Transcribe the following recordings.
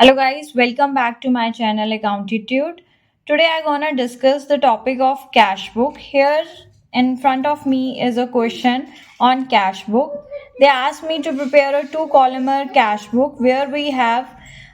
Hello guys, welcome back to my channel Accountitude. Today I'm gonna discuss the topic of cash book. Here in front of me is a question on cash book. They asked me to prepare a two-columnar cash book where we have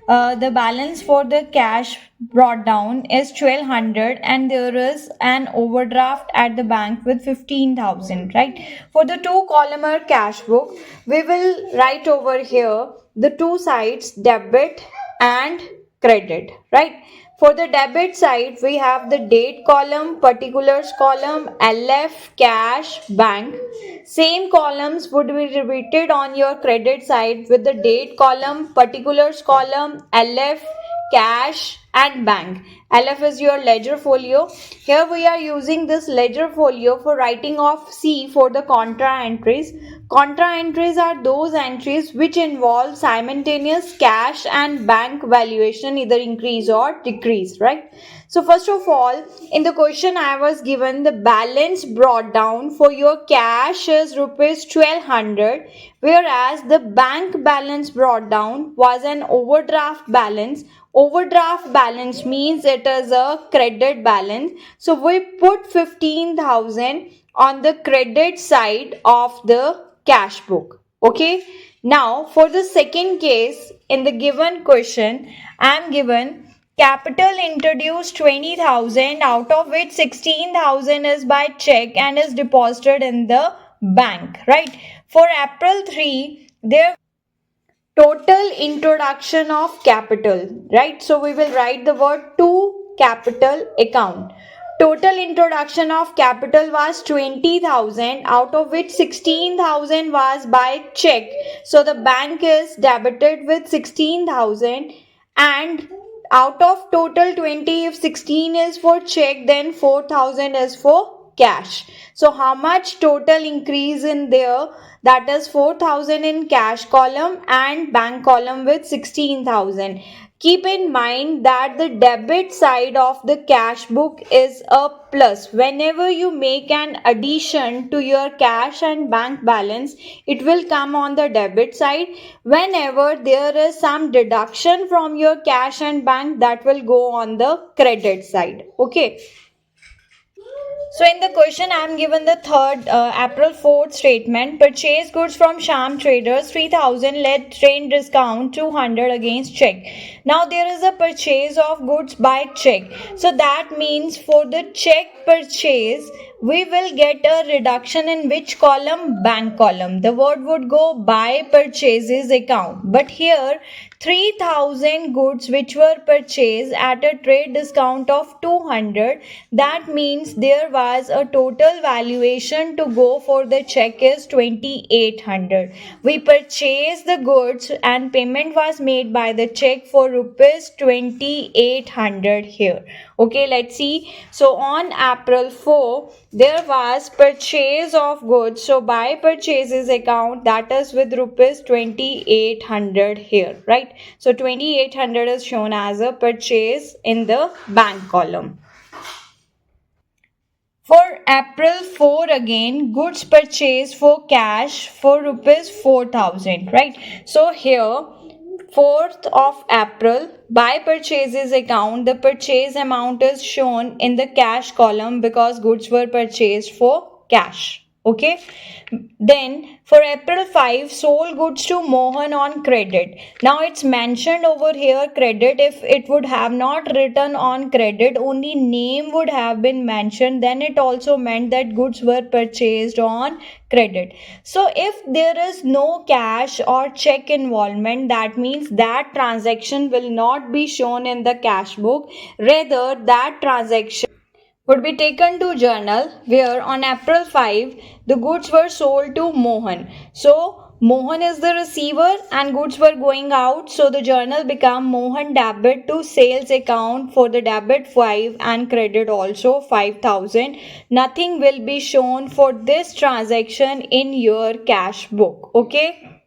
the balance for the cash brought down is 1200 and there is an overdraft at the bank with 15,000, right? For the two-columnar cash book, we will write over here the two sides debit and credit, right? For the debit side, we have the date column, particulars column, LF, cash, bank. Same columns would be repeated on your credit side with the date column, particulars column, LF, cash and bank. LF is your ledger folio. Here we are using this ledger folio for writing off C for the contra entries. Contra entries are those entries which involve simultaneous cash and bank valuation either increase or decrease, right? So first of all, in the question I was given the balance brought down for your cash is rupees 1200, whereas the bank balance brought down was an overdraft balance. Overdraft balance means it is a credit balance. So we put 15,000 on the credit side of the cash book. Okay. Now for the second case in the given question, I am given capital introduced 20,000 out of which 16,000 is by check and is deposited in the bank, right? For April 3, there total introduction of capital, right? So we will write the word to capital account. Total introduction of capital was 20,000 out of which 16,000 was by check. So the bank is debited with 16,000 and out of total 20, if 16 is for check, then 4,000 is for cash. So how much total increase in there? That is 4,000 in cash column and bank column with 16,000. Keep in mind that the debit side of the cash book is a plus. Whenever you make an addition to your cash and bank balance, it will come on the debit side. Whenever there is some deduction from your cash and bank, that will go on the credit side. Okay. So in the question, I am given the third April 4th statement. Purchase goods from Sham Traders 3000 let train discount 200 against check. Now there is a purchase of goods by check. So that means for the check purchase, we will get a reduction in which column? Bank column. The word would go by purchases account. But here 3,000 goods which were purchased at a trade discount of 200. That means there was a total valuation to go for the check is 2,800. We purchased the goods and payment was made by the check for rupees 2,800 here. Okay, let's see. So on April 4, there was purchase of goods. So by purchases account, that is with rupees 2,800 here, right? So 2,800 is shown as a purchase in the bank column. For April 4 again, goods purchased for cash for rupees 4,000, right? So here 4th of April, by purchases account, the purchase amount is shown in the cash column because goods were purchased for cash. Okay. Then for April 5, sold goods to Mohan on credit. Now it's mentioned over here credit. If it would have not written on credit, only name would have been mentioned, then it also meant that goods were purchased on credit. So if there is no cash or check involvement, that means that transaction will not be shown in the cash book. Rather, that transaction would be taken to journal where on April 5 the goods were sold to Mohan. So Mohan is the receiver and goods were going out, so the journal become Mohan debit to sales account for the debit 5 and credit also 5,000. Nothing will be shown for this transaction in your cash book. Okay.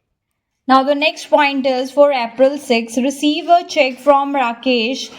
Now the next point is for April 6, receive a check from Rakesh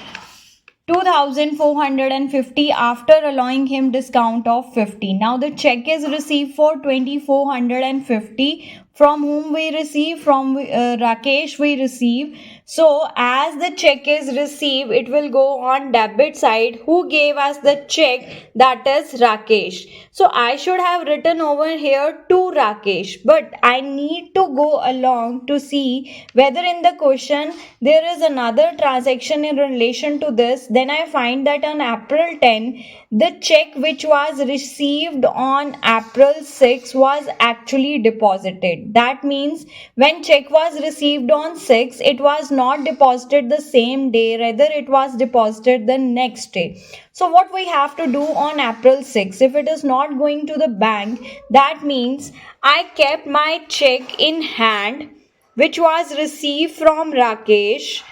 2,450 after allowing him discount of 50. Now the check is received for 2,450. From whom we receive? From Rakesh we receive. So as the check is received, it will go on debit side. Who gave us the check? That is Rakesh. So I should have written over here to Rakesh, but I need to go along to see whether in the question there is another transaction in relation to this. Then I find that on April 10, the check which was received on April 6 was actually deposited. That means when check was received on 6, it was not deposited the same day, rather it was deposited the next day. So what we have to do on April 6, if it is not going to the bank, that means I kept my check in hand which was received from Rakesh.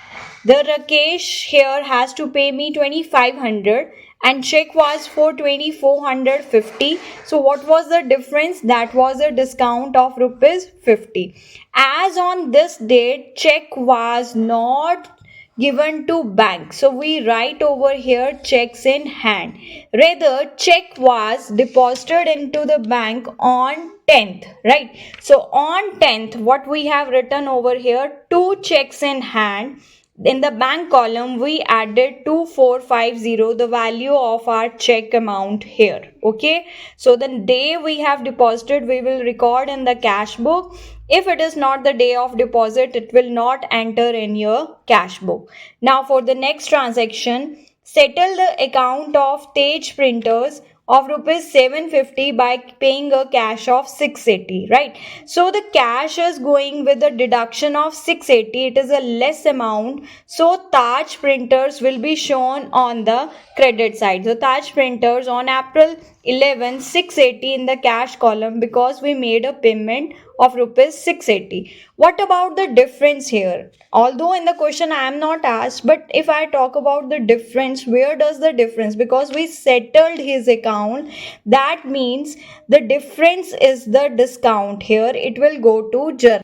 The Rakesh here has to pay me 2500 and check was for 2450. So what was the difference? That was a discount of rupees 50. As on this date, check was not given to bank, so we write over here checks in hand. Rather, check was deposited into the bank on 10th, right? So on 10th, what we have written over here, two checks in hand. In the bank column, we added 2450, the value of our check amount here. Okay, so the day we have deposited, we will record in the cash book. If it is not the day of deposit, it will not enter in your cash book. Now for the next transaction, settle the account of Tej Printers of rupees 750 by paying a cash of 680, right? So the cash is going with the deduction of 680. It is a less amount, so Taj Printers will be shown on the credit side. So Taj Printers on April 11, 680 in the cash column because we made a payment of rupees 680. What about the difference here? Although in the question I am not asked, but if I talk about the difference, where does the difference? Because we settled his account, that means the difference is the discount. Here it will go to journal.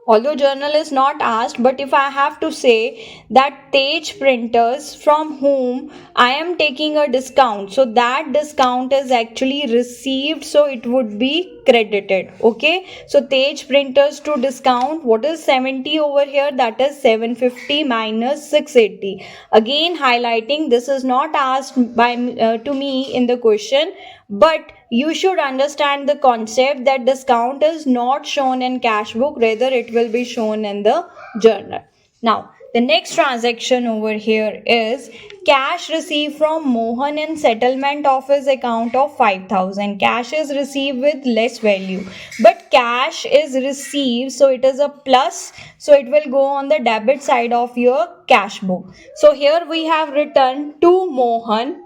Although journal is not asked, but if I have to say that Tej Printers from whom I am taking a discount, so that discount is actually received, so it would be credited. Okay, so Tej Printers to discount, what is 70 over here? That is 750 minus 680. Again highlighting, this is not asked by to me in the question, but you should understand the concept that discount is not shown in cash book, rather it will be shown in the journal. Now the next transaction over here is cash received from Mohan in settlement of his account of 5000. Cash is received with less value, but cash is received, so it is a plus, so it will go on the debit side of your cash book. So here we have written to Mohan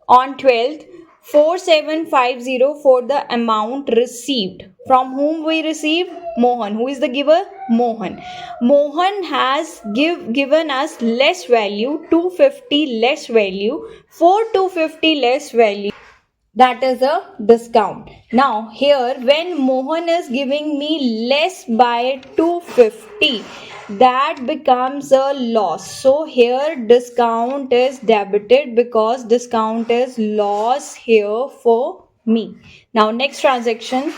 on 12th 4750 for the amount received. From whom we received? Mohan. Who is the giver? Mohan. Mohan has given us less value, 250 less value. For 250 less value, that is a discount. Now here when Mohan is giving me less by 250, that becomes a loss. So here discount is debited because discount is loss here for me. Now next transaction.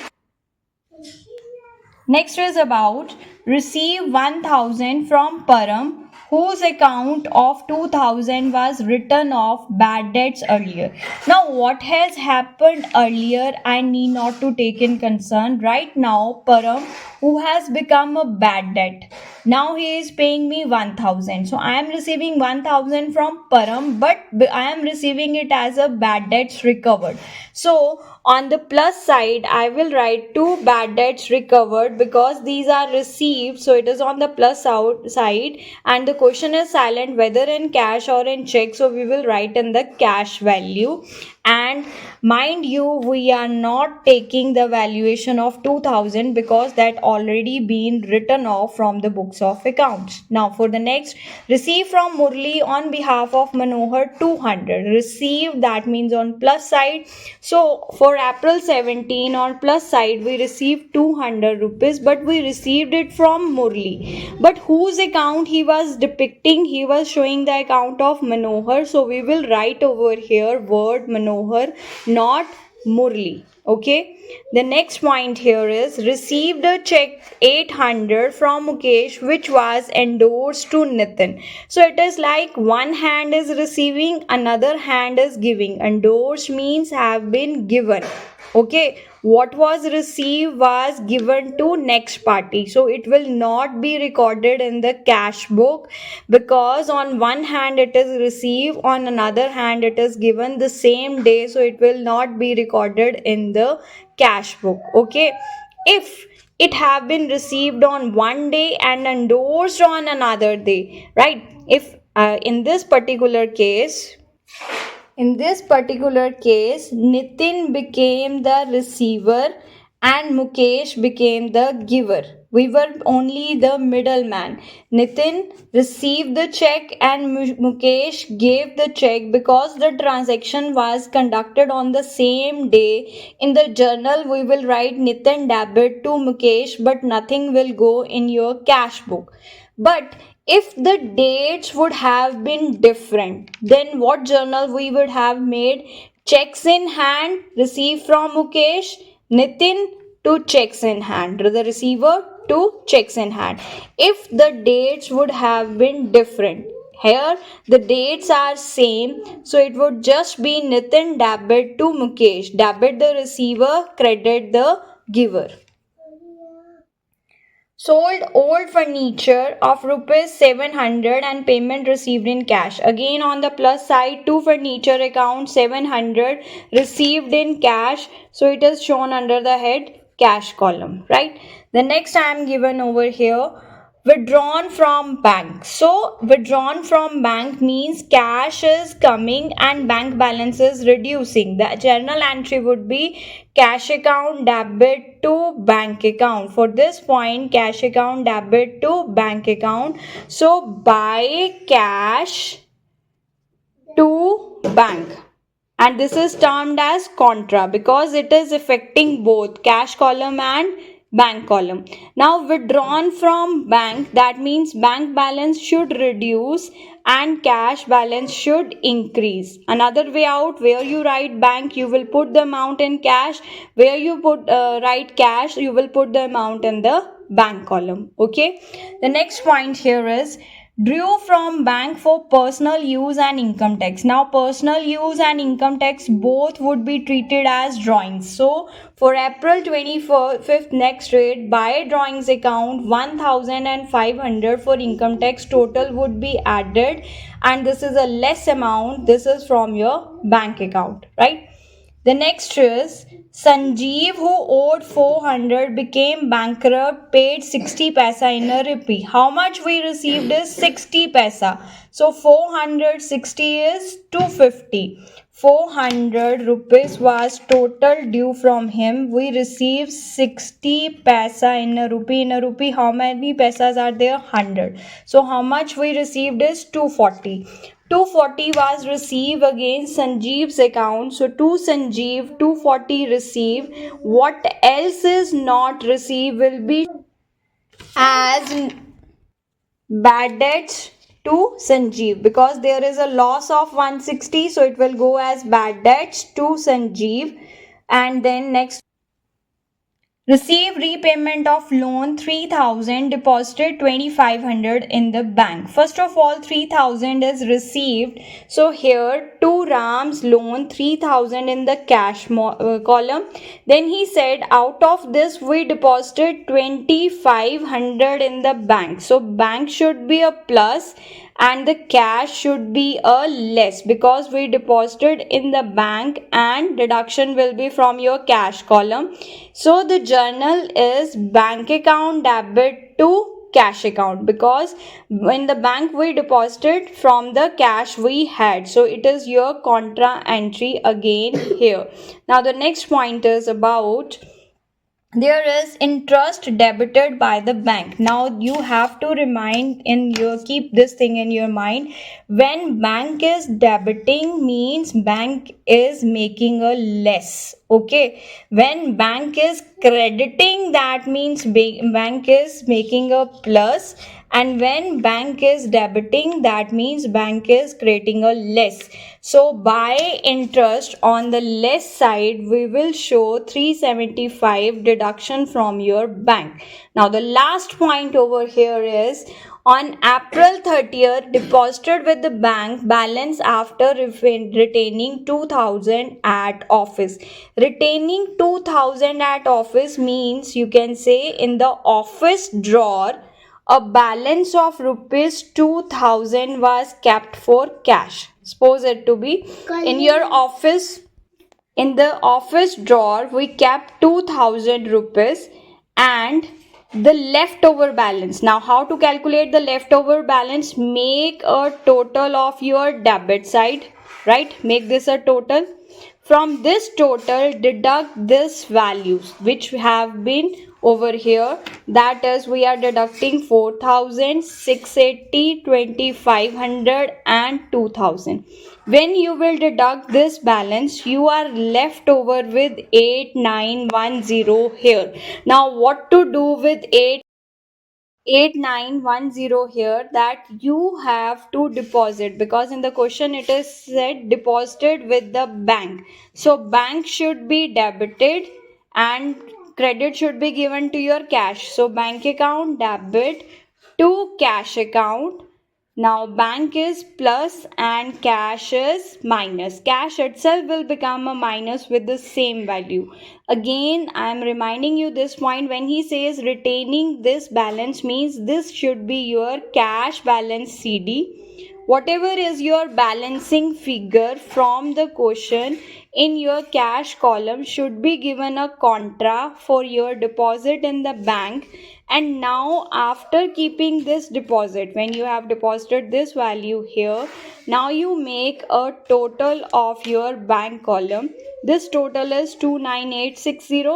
Next is about receive 1000 from Param whose account of 2000 was written off bad debts earlier. Now what has happened earlier I need not to take in concern. Right now Param, who has become a bad debt, now he is paying me 1000. So I am receiving 1000 from Param, but I am receiving it as a bad debts recovered. So on the plus side, I will write two bad debts recovered because these are received. So it is on the plus side, and the question is silent whether in cash or in check. So we will write in the cash value. And mind you, we are not taking the valuation of 2000 because that already been written off from the books of accounts. Now for the next, receive from Murli on behalf of Manohar 200. Received, that means on plus side. So for April 17 on plus side we received 200 rupees, but we received it from Murli. But whose account he was depicting? He was showing the account of Manohar. So we will write over here word Manohar, not Murli. Okay, the next point here is received a check 800 from Mukesh which was endorsed to Nitin. So it is like one hand is receiving, another hand is giving. Endorsed means have been given. Okay, what was received was given to next party, so it will not be recorded in the cash book, because on one hand it is received, on another hand it is given the same day, so it will not be recorded in the cash book. Okay, if it have been received on one day and endorsed on another day, right? If in this particular case, Nitin became the receiver and Mukesh became the giver. We were only the middleman. Nitin received the check and Mukesh gave the check because the transaction was conducted on the same day. In the journal, we will write Nitin debit to Mukesh, but nothing will go in your cash book. But if the dates would have been different, then what journal we would have made? Checks in hand received from Mukesh, Nitin to checks in hand, the receiver to checks in hand. If the dates would have been different, here the dates are same, so it would just be Nitin debit to Mukesh, debit the receiver, credit the giver. Sold old furniture of rupees 700 and payment received in cash. Again on the plus side, to furniture account 700 received in cash, so it is shown under the head cash column, right? The next I am given over here, withdrawn from bank. So withdrawn from bank means cash is coming and bank balance is reducing. The journal entry would be cash account debit to bank account. For this point, cash account debit to bank account. So buy cash to bank, and this is termed as contra because it is affecting both cash column and bank column. Now withdrawn from bank, that means bank balance should reduce and cash balance should increase. Another way out, where you write bank you will put the amount in cash, where you write cash you will put the amount in the bank column. Okay, the next point here is drew from bank for personal use and income tax. Now personal use and income tax both would be treated as drawings. So for April 25th next rate, by drawings account 1500 for income tax total would be added, and this is a less amount, this is from your bank account, right? The next is Sanjeev, who owed 400, became bankrupt, paid 60 paisa in a rupee. How much we received is 60 paisa. So 460 is 250. 400 rupees was total due from him. We received 60 paisa in a rupee. In a rupee, how many paisas are there? 100. So how much we received is 240. 240 was received against Sanjeev's account. So to Sanjeev 240 received. What else is not received will be as bad debts to Sanjeev, because there is a loss of 160, so it will go as bad debts to Sanjeev. And then next, receive repayment of loan 3000, deposited 2500 in the bank. First of all, 3000 is received. So here 2 Ram's loan 3000 in the cash column. Then he said out of this we deposited 2500 in the bank. So bank should be a plus and the cash should be a less, because we deposited in the bank and deduction will be from your cash column. So the journal is bank account debit to cash account, because in the bank we deposited, from the cash we had. So it is your contra entry again here. Now the next point is about there is interest debited by the bank. Now you have to remind in your, keep this thing in your mind, when bank is debiting means bank is making a less. Okay, when bank is crediting, that means bank is making a plus, and when bank is debiting, that means bank is creating a less. So by interest on the less side, we will show 375 deduction from your bank. Now the last point over here is, on April 30th, deposited with the bank balance after retaining 2000 at office. Retaining 2000 at office means, you can say, in the office drawer a balance of rupees 2000 was kept for cash. Suppose it to be in your office, in the office drawer we kept 2000 rupees and the leftover balance. Now how to calculate the leftover balance? Make a total of your debit side, right? Make this a total. From this total, deduct this values which have been over here. That is, we are deducting 4000, 680, 2500 and 2000. When you will deduct this balance, you are left over with 8910 here. Now what to do with 8910 here? That you have to deposit, because in the question it is said deposited with the bank. So bank should be debited and credit should be given to your cash. So bank account debit to cash account. Now bank is plus and cash is minus. Cash itself will become a minus with the same value. Again, I am reminding you this point. When he says retaining this balance, means this should be your cash balance CD. Whatever is your balancing figure from the question in your cash column should be given a contra for your deposit in the bank. And now after keeping this deposit, when you have deposited this value here, now you make a total of your bank column. This total is 29860.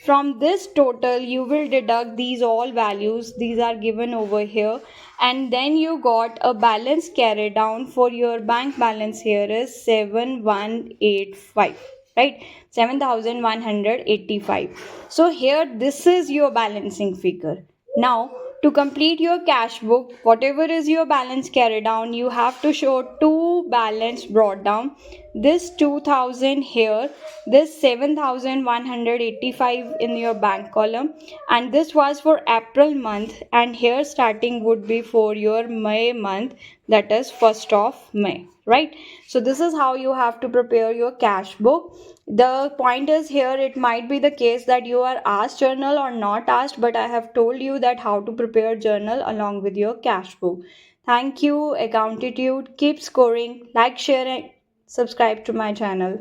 From this total you will deduct these all values, these are given over here, and then you got a balance carry down for your bank balance here is 7185, right? 7185. So here this is your balancing figure. Now to complete your cash book, whatever is your balance carry down, you have to show two balance brought down. This 2000 here, this 7185 in your bank column, and this was for April month, and here starting would be for your May month, that is 1st of May, right? So this is how you have to prepare your cash book. The point is here, it might be the case that you are asked journal or not asked, but I have told you that how to prepare journal along with your cash book. Thank you, Accountitude. Keep scoring. Like, share and subscribe to my channel.